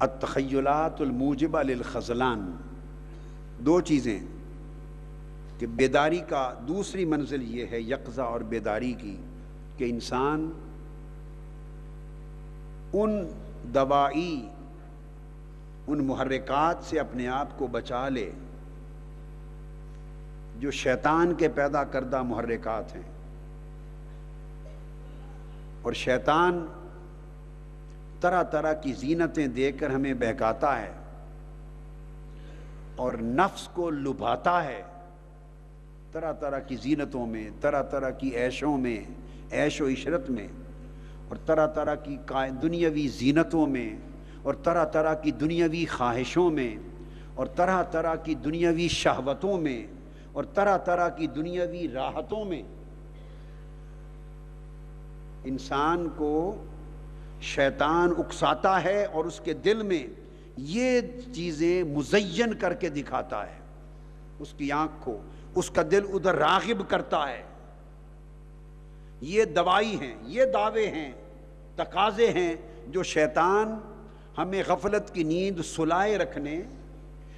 التخیلات الموجبہ للخذلان، دو چیزیں کہ بیداری کا دوسری منزل یہ ہے یقظہ اور بیداری کی کہ انسان ان دوائی ان محرکات سے اپنے آپ کو بچا لے جو شیطان کے پیدا کردہ محرکات ہیں، اور شیطان طرح طرح کی زینتیں دے کر ہمیں بہکاتا ہے اور نفس کو لبھاتا ہے طرح طرح کی زینتوں میں، طرح طرح کی عیشوں میں، عیش و عشرت میں، اور طرح طرح کی دنیاوی زینتوں میں، اور طرح طرح کی دنیاوی خواہشوں میں، اور طرح طرح کی دنیاوی شہوتوں میں، اور طرح طرح کی دنیاوی راحتوں میں انسان کو شیطان اکساتا ہے اور اس کے دل میں یہ چیزیں مزین کر کے دکھاتا ہے، اس کی آنکھ کو، اس کا دل ادھر راغب کرتا ہے۔ یہ دوائی ہیں، یہ دعوے ہیں، تقاضے ہیں جو شیطان ہمیں غفلت کی نیند سلائے رکھنے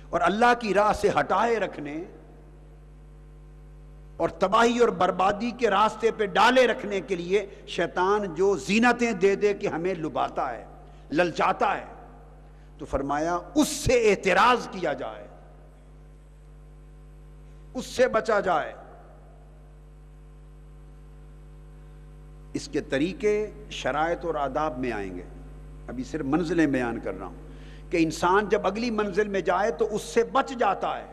اور اللہ کی راہ سے ہٹائے رکھنے اور تباہی اور بربادی کے راستے پہ ڈالے رکھنے کے لیے شیطان جو زینتیں دے دے کہ ہمیں لبھاتا ہے، للچاتا ہے، تو فرمایا اس سے اعتراض کیا جائے، اس سے بچا جائے۔ اس کے طریقے شرائط اور آداب میں آئیں گے، ابھی صرف منزلیں بیان کر رہا ہوں کہ انسان جب اگلی منزل میں جائے تو اس سے بچ جاتا ہے۔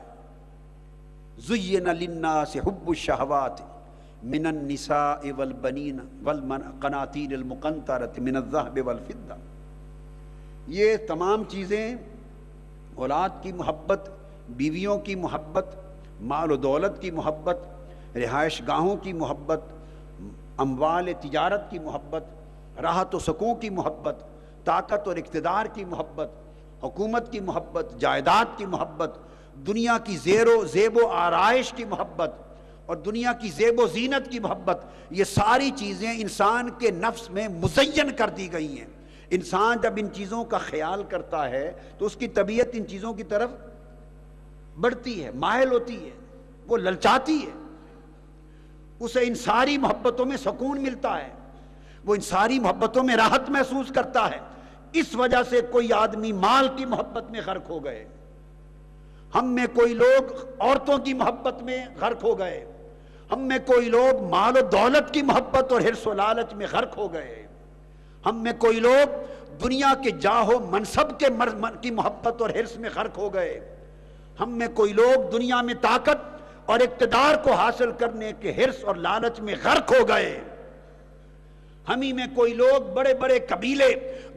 زُيِّنَ لِلنَّاسِ حُبُّ الشَّهَوَاتِ مِنَ النِّسَاءِ وَالْبَنِينَ وَالْقَنَاطِيرِ الْمُقَنطَرَةِ مِنَ الذَّهَبِ وَالْفِضَّةِ، یہ تمام چیزیں اولاد کی محبت، بیویوں کی محبت، مال و دولت کی محبت، رہائش گاہوں کی محبت، اموال تجارت کی محبت، راحت و سکون کی محبت، طاقت اور اقتدار کی محبت، حکومت کی محبت، جائیداد کی محبت، دنیا کی زیب و آرائش کی محبت اور دنیا کی زیب و زینت کی محبت، یہ ساری چیزیں انسان کے نفس میں مزین کر دی گئی ہیں۔ انسان جب ان چیزوں کا خیال کرتا ہے تو اس کی طبیعت ان چیزوں کی طرف بڑھتی ہے، مائل ہوتی ہے، وہ للچاتی ہے، اسے ان ساری محبتوں میں سکون ملتا ہے، وہ ان ساری محبتوں میں راحت محسوس کرتا ہے۔ اس وجہ سے کوئی آدمی مال کی محبت میں غرق ہو گئے، ہم میں کوئی لوگ عورتوں کی محبت میں غرق ہو گئے، ہم میں کوئی لوگ مال و دولت کی محبت اور حرص و لالچ میں غرق ہو گئے، ہم میں کوئی لوگ دنیا کے جاہ و منصب کی محبت اور حرص میں غرق ہو گئے، ہم میں کوئی لوگ دنیا میں طاقت اور اقتدار کو حاصل کرنے کے حرص اور لالچ میں غرق ہو گئے، ہم ہی میں کوئی لوگ بڑے بڑے قبیلے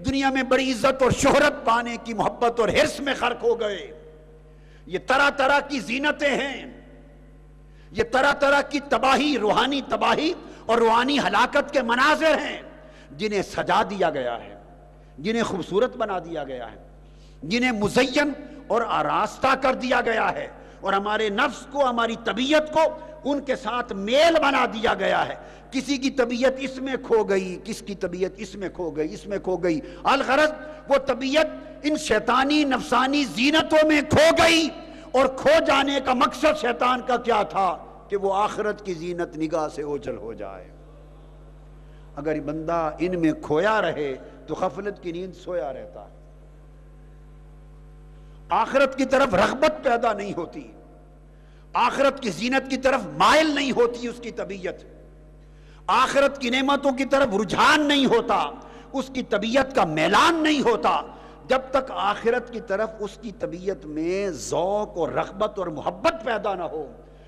دنیا میں بڑی عزت اور شہرت پانے کی محبت اور حرص میں غرق ہو گئے۔ یہ طرح طرح کی زینتیں ہیں، یہ طرح طرح کی تباہی، روحانی تباہی اور روحانی ہلاکت کے مناظر ہیں جنہیں سجا دیا گیا ہے، جنہیں خوبصورت بنا دیا گیا ہے، جنہیں مزین اور آراستہ کر دیا گیا ہے، اور ہمارے نفس کو، ہماری طبیعت کو ان کے ساتھ میل بنا دیا گیا ہے۔ کسی کی طبیعت اس میں کھو گئی، کس کی طبیعت اس میں کھو گئی، اس میں کھو گئی، الغرض وہ طبیعت ان شیطانی نفسانی زینتوں میں کھو گئی، اور کھو جانے کا مقصد شیطان کا کیا تھا کہ وہ آخرت کی زینت نگاہ سے اوجھل ہو جائے۔ اگر بندہ ان میں کھویا رہے تو غفلت کی نیند سویا رہتا ہے، آخرت کی طرف رغبت پیدا نہیں ہوتی، آخرت کی زینت کی طرف مائل نہیں ہوتی اس کی طبیعت، آخرت کی نعمتوں کی طرف رجحان نہیں ہوتا، اس کی طبیعت کا میلان نہیں ہوتا، جب تک آخرت کی طرف اس کی طبیعت میں ذوق اور رغبت اور محبت پیدا نہ ہو،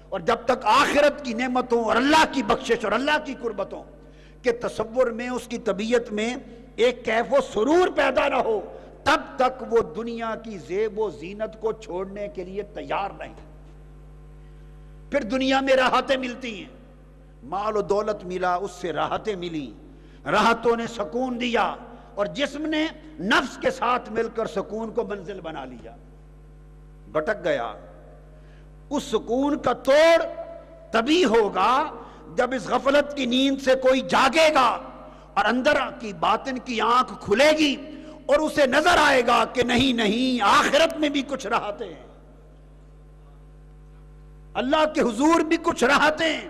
اور جب تک آخرت کی نعمتوں اور اللہ کی بخشش اور اللہ کی قربتوں کے تصور میں اس کی طبیعت میں ایک کیف و سرور پیدا نہ ہو، تب تک وہ دنیا کی زیب و زینت کو چھوڑنے کے لیے تیار نہیں۔ پھر دنیا میں راحتیں ملتی ہیں، مال و دولت ملا، اس سے راحتیں ملی، راحتوں نے سکون دیا، اور جسم نے نفس کے ساتھ مل کر سکون کو منزل بنا لیا، بھٹک گیا۔ اس سکون کا توڑ تبھی ہوگا جب اس غفلت کی نیند سے کوئی جاگے گا اور اندر کی باطن کی آنکھ کھلے گی، اور اسے نظر آئے گا کہ نہیں نہیں آخرت میں بھی کچھ راحتیں ہیں، اللہ کے حضور بھی کچھ راحتیں ہیں،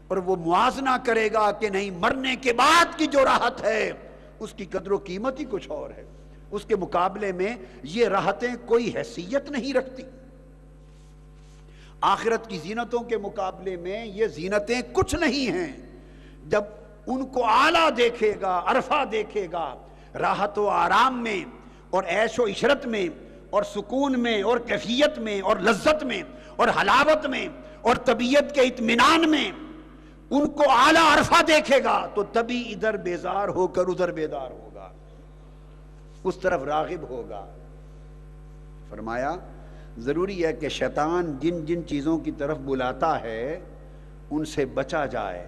اور وہ موازنہ کرے گا کہ نہیں مرنے کے بعد کی جو راحت ہے اس کی قدر و قیمت ہی کچھ اور ہے، اس کے مقابلے میں یہ راحتیں کوئی حیثیت نہیں رکھتی، آخرت کی زینتوں کے مقابلے میں یہ زینتیں کچھ نہیں ہیں۔ جب ان کو اعلیٰ دیکھے گا، عرفہ دیکھے گا، راحت و آرام میں اور عیش و عشرت میں اور سکون میں اور کیفیت میں اور لذت میں اور حلاوت میں اور طبیعت کے اطمینان میں ان کو اعلیٰ عرفہ دیکھے گا تو تبھی ادھر بیزار ہو کر ادھر بیدار ہوگا، اس طرف راغب ہوگا۔ فرمایا ضروری ہے کہ شیطان جن جن چیزوں کی طرف بلاتا ہے ان سے بچا جائے۔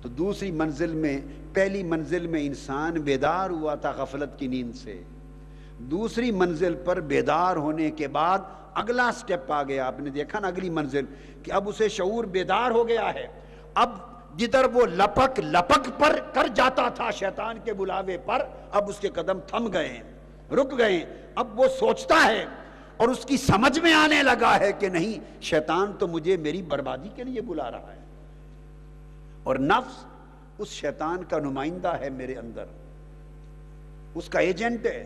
تو دوسری منزل میں، پہلی منزل میں انسان بیدار ہوا تھا غفلت کی نیند سے، دوسری منزل پر بیدار ہونے کے بعد اگلا سٹیپ آ گیا، آپ نے دیکھا نا اگلی منزل کہ اب اسے شعور بیدار ہو گیا ہے، اب جدھر وہ لپک لپک پر کر جاتا تھا شیطان کے بلاوے پر، اب اس کے قدم تھم گئے ہیں، رک گئے ہیں، اب وہ سوچتا ہے اور اس کی سمجھ میں آنے لگا ہے کہ نہیں شیطان تو مجھے میری بربادی کے لیے بلا رہا ہے، اور نفس اس شیطان کا نمائندہ ہے میرے اندر، اس کا ایجنٹ ہے۔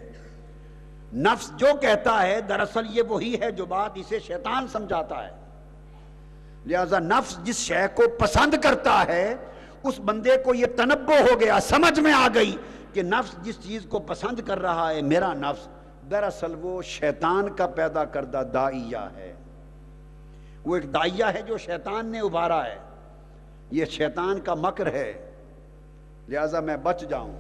نفس جو کہتا ہے دراصل یہ وہی ہے جو بات اسے شیطان سمجھاتا ہے، لہذا نفس جس شے کو پسند کرتا ہے اس بندے کو یہ تنبہ ہو گیا، سمجھ میں آ گئی کہ نفس جس چیز کو پسند کر رہا ہے میرا نفس، دراصل وہ شیطان کا پیدا کردہ داعیہ ہے، وہ ایک داعیہ ہے جو شیطان نے ابھارا ہے، یہ شیطان کا مکر ہے، لہذا میں بچ جاؤں۔